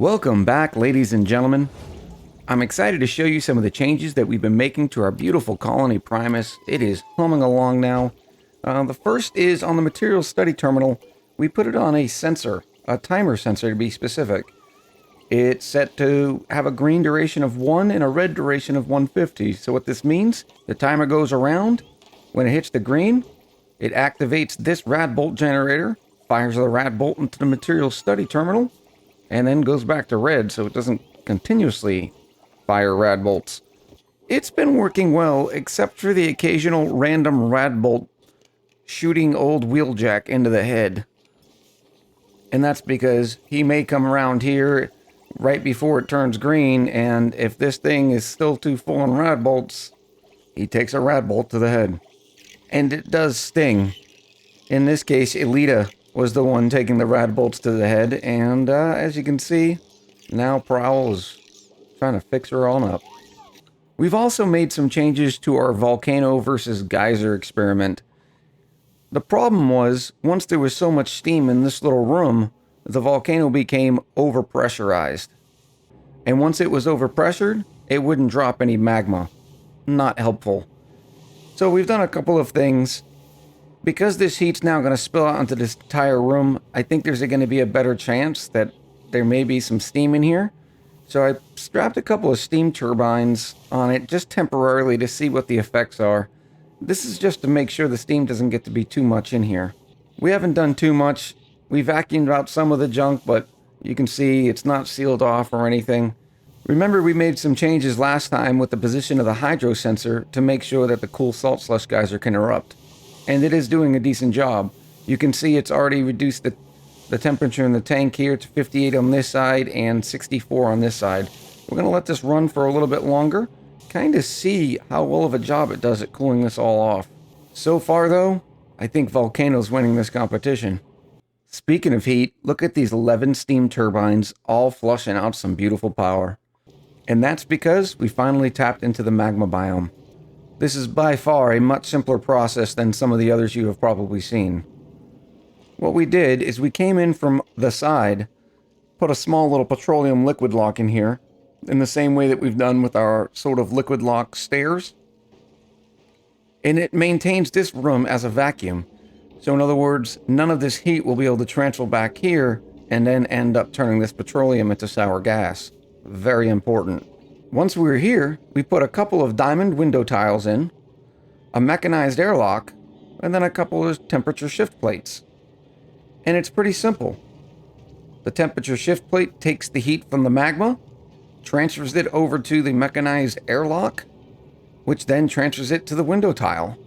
Welcome back, ladies and gentlemen. I'm excited to show you some of the changes that we've been making to our beautiful colony Primus. It is humming along now. The first is on the materials study terminal. We put it on a sensor, a timer sensor to be specific. It's set to have a green duration of 1 and a red duration of 150. So what this means, the timer goes around. When it hits the green, it activates this Radbolt generator, fires the Radbolt into the materials study terminal, and then goes back to red so it doesn't continuously fire Radbolts. It's been working well, except for the occasional random Radbolt shooting old Wheeljack into the head. And that's because he may come around here right before it turns green, and if this thing is still too full on Radbolts, he takes a Radbolt to the head. And it does sting. In this case, Elita was the one taking the Radbolts to the head, and as you can see, now Prowl is trying to fix her on up. We've also made some changes to our volcano versus geyser experiment. The problem was, once there was so much steam in this little room, the volcano became overpressurized. And once it was overpressured, it wouldn't drop any magma. Not helpful. So we've done a couple of things. Because this heat's now going to spill out into this entire room, I think there's going to be a better chance that there may be some steam in here. So I strapped a couple of steam turbines on it just temporarily to see what the effects are. This is just to make sure the steam doesn't get to be too much in here. We haven't done too much. We vacuumed out some of the junk, but you can see it's not sealed off or anything. Remember, we made some changes last time with the position of the hydro sensor to make sure that the cool salt slush geyser can erupt. And it is doing a decent job. You can see it's already reduced the temperature in the tank here to 58 on this side and 64 on this side. We're going to let this run for a little bit longer, kind of see how well of a job it does at cooling this all off. So far though, I think Volcano's winning this competition. Speaking of heat, look at these 11 steam turbines all flushing out some beautiful power. And that's because we finally tapped into the magma biome. This is by far a much simpler process than some of the others you have probably seen. What we did is we came in from the side, put a small little petroleum liquid lock in here, in the same way that we've done with our sort of liquid lock stairs. And it maintains this room as a vacuum. So in other words, none of this heat will be able to transfer back here and then end up turning this petroleum into sour gas. Very important. Once we were here, we put a couple of diamond window tiles in, a mechanized airlock, and then a couple of temperature shift plates. And it's pretty simple. The temperature shift plate takes the heat from the magma, transfers it over to the mechanized airlock, which then transfers it to the window tile.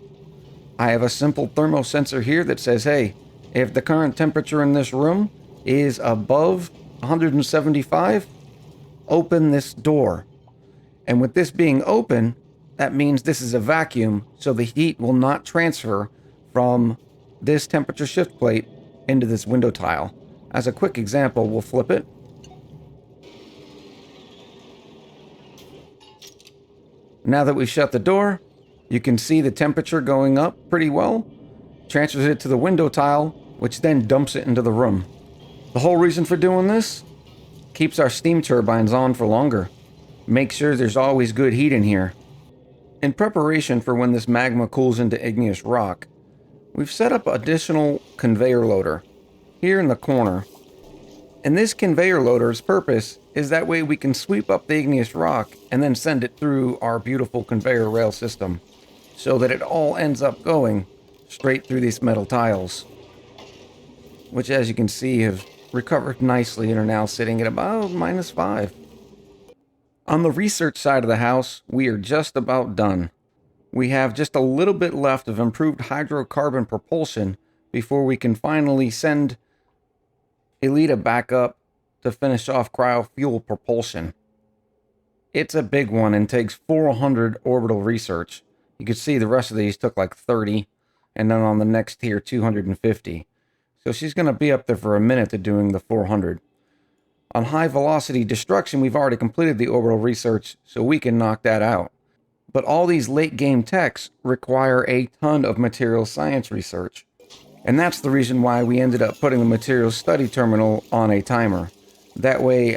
I have a simple thermosensor here that says, hey, if the current temperature in this room is above 175, open this door. And with this being open, that means this is a vacuum, so the heat will not transfer from this temperature shift plate into this window tile. As a quick example, we'll flip it. Now that we've shut the door, you can see the temperature going up pretty well, transfers it to the window tile, which then dumps it into the room. The whole reason for doing this? Keeps our steam turbines on for longer. Make sure there's always good heat in here. In preparation for when this magma cools into igneous rock, we've set up an additional conveyor loader here in the corner. And this conveyor loader's purpose is that way we can sweep up the igneous rock and then send it through our beautiful conveyor rail system so that it all ends up going straight through these metal tiles, which, as you can see, have recovered nicely and are now sitting at about -5. On the research side of the house, we are just about done. We have just a little bit left of improved hydrocarbon propulsion before we can finally send Elita back up to finish off cryofuel propulsion. It's a big one and takes 400 orbital research. You can see the rest of these took like 30, and then on the next tier 250. So she's going to be up there for a minute to doing the 400. On high velocity destruction, we've already completed the orbital research, so we can knock that out. But all these late game techs require a ton of material science research. And that's the reason why we ended up putting the materials study terminal on a timer. That way,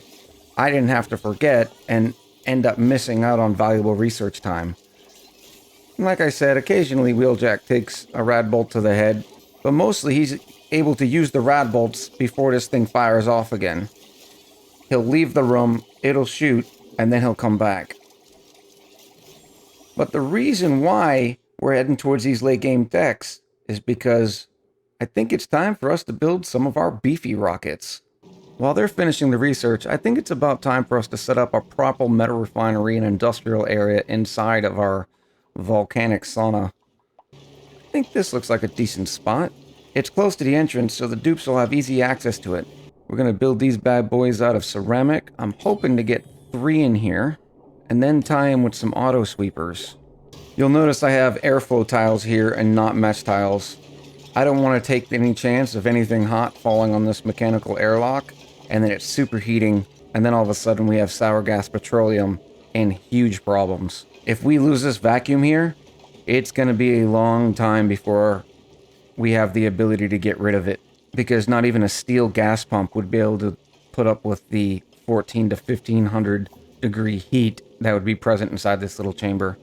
I didn't have to forget and end up missing out on valuable research time. And like I said, occasionally Wheeljack takes a Radbolt to the head, but mostly he's able to use the Radbolts before this thing fires off again. He'll leave the room, it'll shoot, and then he'll come back. But the reason why we're heading towards these late game decks is because I think it's time for us to build some of our beefy rockets. While they're finishing the research, I think it's about time for us to set up a proper metal refinery and industrial area inside of our volcanic sauna. I think this looks like a decent spot. It's close to the entrance, so the dupes will have easy access to it. We're going to build these bad boys out of ceramic. I'm hoping to get 3 in here, and then tie them with some auto sweepers. You'll notice I have airflow tiles here and not mesh tiles. I don't want to take any chance of anything hot falling on this mechanical airlock, and then it's superheating, and then all of a sudden we have sour gas petroleum and huge problems. If we lose this vacuum here, it's going to be a long time before we have the ability to get rid of it, because not even a steel gas pump would be able to put up with the 14 to 1500 degree heat that would be present inside this little chamber.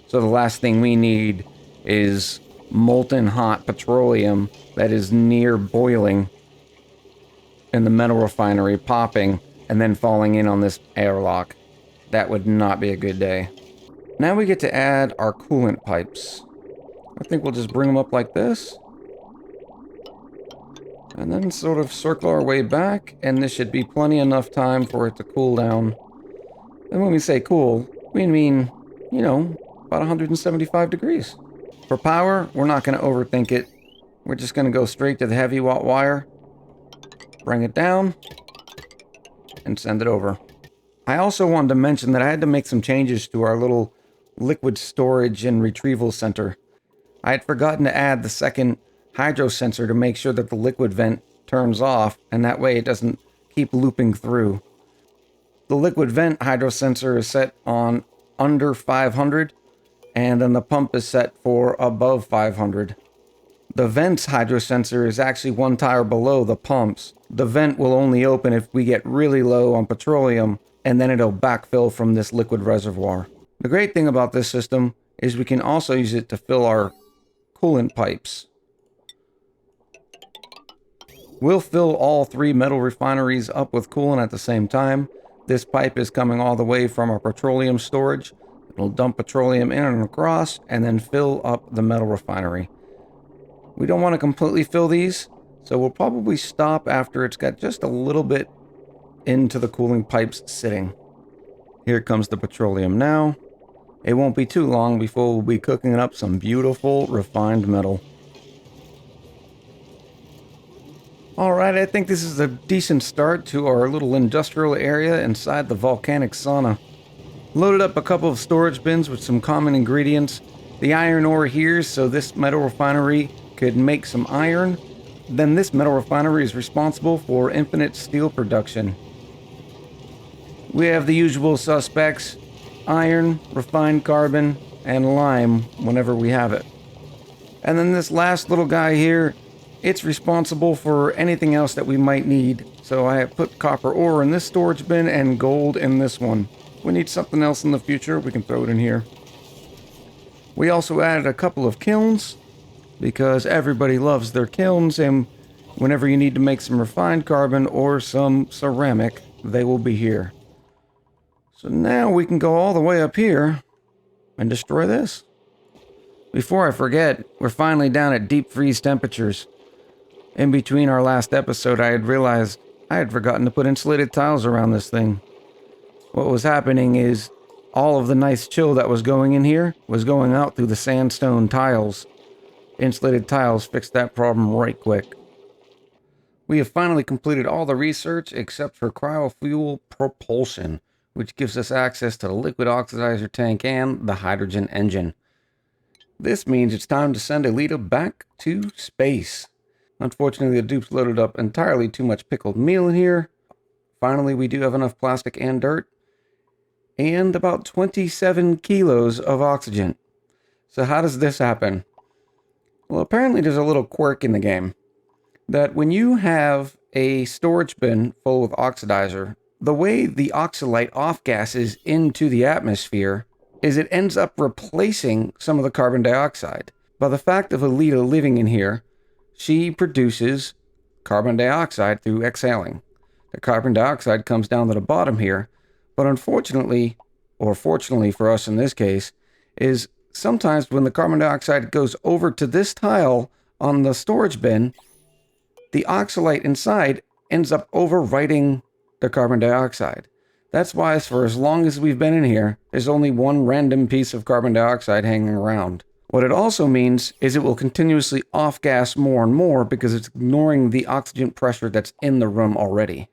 So the last thing we need is molten hot petroleum that is near boiling in the metal refinery, popping and then falling in on this airlock. That would not be a good day. Now we get to add our coolant pipes. I think we'll just bring them up like this. And then sort of circle our way back, and this should be plenty enough time for it to cool down. And when we say cool, we mean, you know, about 175 degrees. For power, we're not going to overthink it. We're just going to go straight to the heavy watt wire, bring it down, and send it over. I also wanted to mention that I had to make some changes to our little liquid storage and retrieval center. I had forgotten to add the second hydro sensor to make sure that the liquid vent turns off, and that way it doesn't keep looping through. The liquid vent hydro sensor is set on under 500, and then the pump is set for above 500. The vent's hydro sensor is actually 1 tire below the pump's. The vent will only open if we get really low on petroleum, and then it'll backfill from this liquid reservoir. The great thing about this system is we can also use it to fill our coolant pipes. We'll fill all 3 metal refineries up with coolant at the same time. This pipe is coming all the way from our petroleum storage. It'll dump petroleum in and across, and then fill up the metal refinery. We don't want to completely fill these, so we'll probably stop after it's got just a little bit into the cooling pipes sitting. Here comes the petroleum now. It won't be too long before we'll be cooking up some beautiful refined metal. Alright, I think this is a decent start to our little industrial area inside the volcanic sauna. Loaded up a couple of storage bins with some common ingredients. The iron ore here, so this metal refinery could make some iron. Then this metal refinery is responsible for infinite steel production. We have the usual suspects: iron, refined carbon, and lime whenever we have it. And then this last little guy here, it's responsible for anything else that we might need. So I have put copper ore in this storage bin and gold in this one. If we need something else in the future, we can throw it in here. We also added a couple of kilns, because everybody loves their kilns, and whenever you need to make some refined carbon or some ceramic, they will be here. So now we can go all the way up here and destroy this. Before I forget, we're finally down at deep freeze temperatures. In between our last episode, I had realized I had forgotten to put insulated tiles around this thing. What was happening is all of the nice chill that was going in here was going out through the sandstone tiles. Insulated tiles fixed that problem right quick. We have finally completed all the research except for cryofuel propulsion, which gives us access to the liquid oxidizer tank and the hydrogen engine. This means it's time to send Alita back to space. Unfortunately, the dupes loaded up entirely too much pickled meal in here. Finally, we do have enough plastic and dirt, and about 27 kilos of oxygen. So how does this happen? Well, apparently there's a little quirk in the game that when you have a storage bin full of oxidizer The way the oxalate off-gases into the atmosphere is it ends up replacing some of the carbon dioxide. By the fact of Alita living in here, she produces carbon dioxide through exhaling. The carbon dioxide comes down to the bottom here, but unfortunately, or fortunately for us in this case, is sometimes when the carbon dioxide goes over to this tile on the storage bin, the oxalate inside ends up overwriting the carbon dioxide. That's why for as long as we've been in here, there's only one random piece of carbon dioxide hanging around. What it also means is it will continuously off-gas more and more because it's ignoring the oxygen pressure that's in the room already.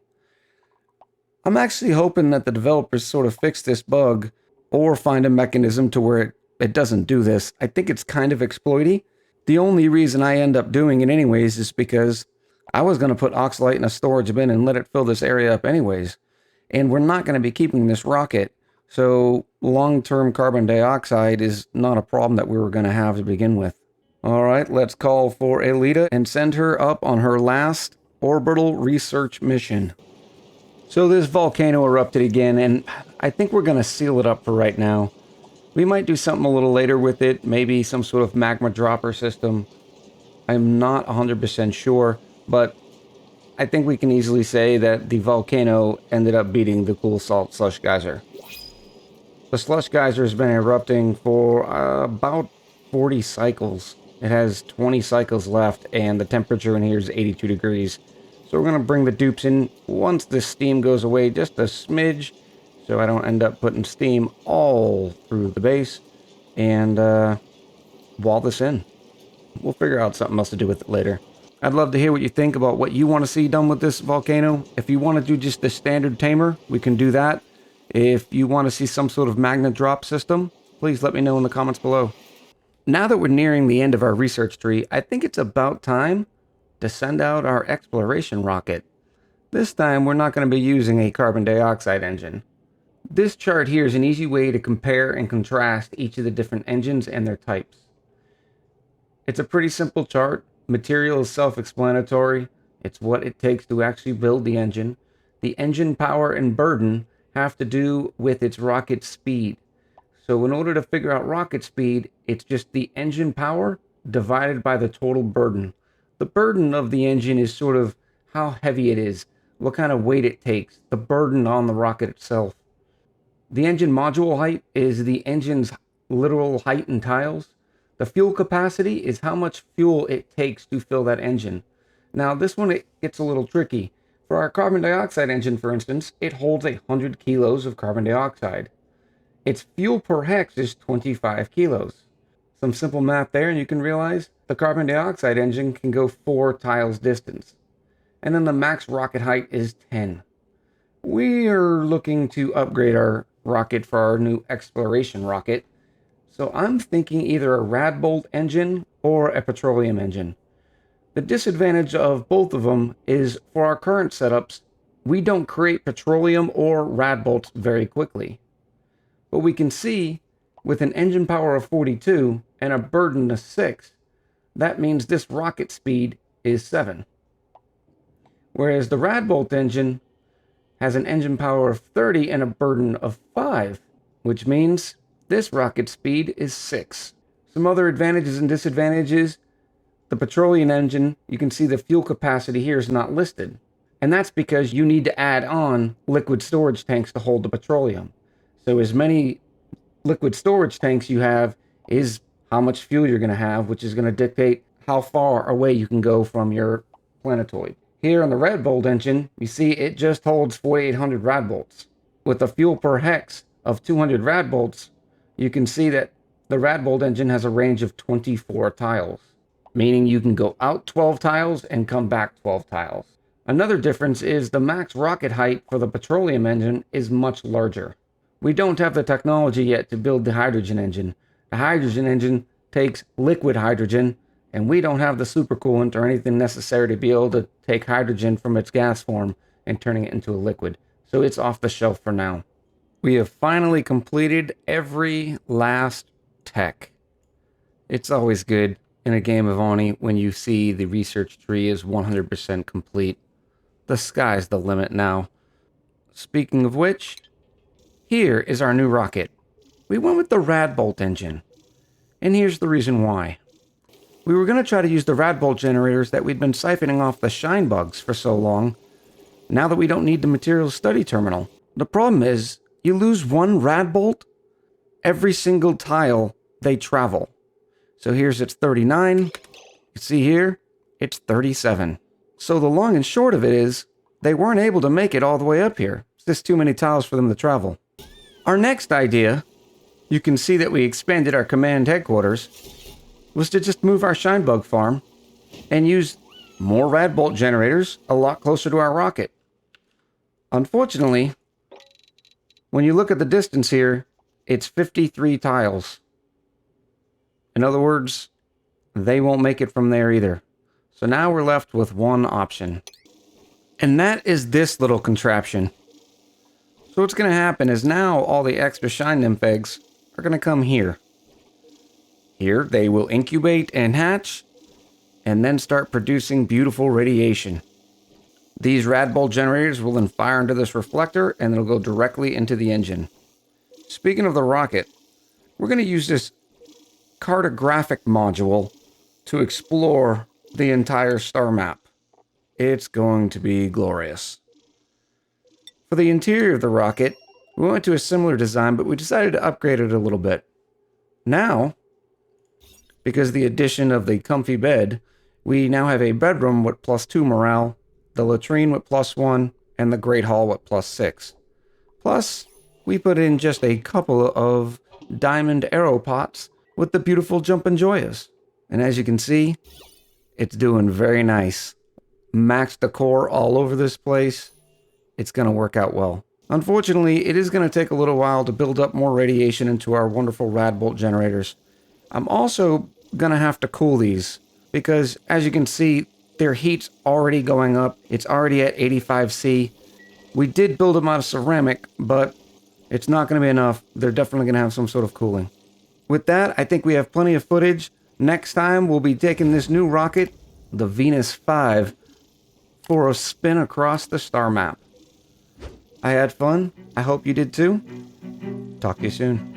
I'm actually hoping that the developers sort of fix this bug or find a mechanism to where it doesn't do this. I think it's kind of exploity. The only reason I end up doing it anyways is because I was going to put oxalate in a storage bin and let it fill this area up anyways. And we're not going to be keeping this rocket, so long-term carbon dioxide is not a problem that we were going to have to begin with. All right, let's call for Alita and send her up on her last orbital research mission. So this volcano erupted again, and I think we're going to seal it up for right now. We might do something a little later with it, maybe some sort of magma dropper system. I'm not 100% sure, but I think we can easily say that the volcano ended up beating the cool salt slush geyser. The slush geyser has been erupting for about 40 cycles. It has 20 cycles left, and the temperature in here is 82 degrees. So we're going to bring the dupes in once the steam goes away just a smidge, so I don't end up putting steam all through the base, and wall this in. We'll figure out something else to do with it later. I'd love to hear what you think about what you want to see done with this volcano. If you want to do just the standard tamer, we can do that. If you want to see some sort of magna drop system, please let me know in the comments below. Now that we're nearing the end of our research tree, I think it's about time to send out our exploration rocket. This time, we're not going to be using a carbon dioxide engine. This chart here is an easy way to compare and contrast each of the different engines and their types. It's a pretty simple chart. Material is self-explanatory. It's what it takes to actually build the engine. The engine power and burden have to do with its rocket speed. So in order to figure out rocket speed, it's just the engine power divided by the total burden. The burden of the engine is sort of how heavy it is, what kind of weight it takes, the burden on the rocket itself. The engine module height is the engine's literal height in tiles. The fuel capacity is how much fuel it takes to fill that engine. Now this one, it gets a little tricky. For our carbon dioxide engine, for instance, it holds 100 kilos of carbon dioxide. Its fuel per hex is 25 kilos. Some simple math there and you can realize the carbon dioxide engine can go 4 tiles distance. And then the max rocket height is 10. We are looking to upgrade our rocket for our new exploration rocket. So I'm thinking either a Radbolt engine or a petroleum engine. The disadvantage of both of them is for our current setups, we don't create petroleum or Radbolts very quickly. But we can see with an engine power of 42 and a burden of 6, that means this rocket speed is 7. Whereas the Radbolt engine has an engine power of 30 and a burden of 5, which means this rocket speed is 6. Some other advantages and disadvantages. The petroleum engine, you can see the fuel capacity here is not listed. And that's because you need to add on liquid storage tanks to hold the petroleum. So as many liquid storage tanks you have is how much fuel you're going to have, which is going to dictate how far away you can go from your planetoid. Here on the Radbolt engine, you see it just holds 4,800 Radbolts. With a fuel per hex of 200 Radbolts, you can see that the Radbolt engine has a range of 24 tiles, meaning you can go out 12 tiles and come back 12 tiles. Another difference is the max rocket height for the petroleum engine is much larger. We don't have the technology yet to build the hydrogen engine. The hydrogen engine takes liquid hydrogen, and we don't have the supercoolant or anything necessary to be able to take hydrogen from its gas form and turning it into a liquid. So it's off the shelf for now. We have finally completed every last tech. It's always good in a game of ONI when you see the research tree is 100% complete. The sky's the limit now. Speaking of which, here is our new rocket. We went with the Radbolt engine, and here's the reason why. We were going to try to use the Radbolt generators that we'd been siphoning off the shine bugs for so long, now that we don't need the materials study terminal. The problem is, you lose one Radbolt every single tile they travel. So here's its 39. You see here, it's 37. So the long and short of it is, they weren't able to make it all the way up here. It's just too many tiles for them to travel. Our next idea, you can see that we expanded our command headquarters, was to just move our shine bug farm and use more Radbolt generators a lot closer to our rocket. Unfortunately, when you look at the distance here, it's 53 tiles. In other words, they won't make it from there either. So now we're left with one option. And that is this little contraption. So what's going to happen is now all the extra shine nymph eggs are going to come here. Here they will incubate and hatch, and then start producing beautiful radiation. These Radbolt generators will then fire into this reflector, and it'll go directly into the engine. Speaking of the rocket, we're going to use this cartographic module to explore the entire star map. It's going to be glorious. For the interior of the rocket, we went to a similar design, but we decided to upgrade it a little bit. Now, because of the addition of the comfy bed, we now have a bedroom with +2 morale, the latrine with +1, and the great hall with +6. Plus, we put in just a couple of diamond arrow pots with the beautiful jumpin' joyas. And as you can see, it's doing very nice. Max decor all over this place. It's going to work out well. Unfortunately, it is going to take a little while to build up more radiation into our wonderful Radbolt generators. I'm also going to have to cool these because, as you can see, their heat's already going up. It's already at 85°C. We did build them out of ceramic, but it's not going to be enough. They're definitely going to have some sort of cooling. With that, I think we have plenty of footage. Next time, we'll be taking this new rocket, the Venus 5, for a spin across the star map. I had fun. I hope you did too. Talk to you soon.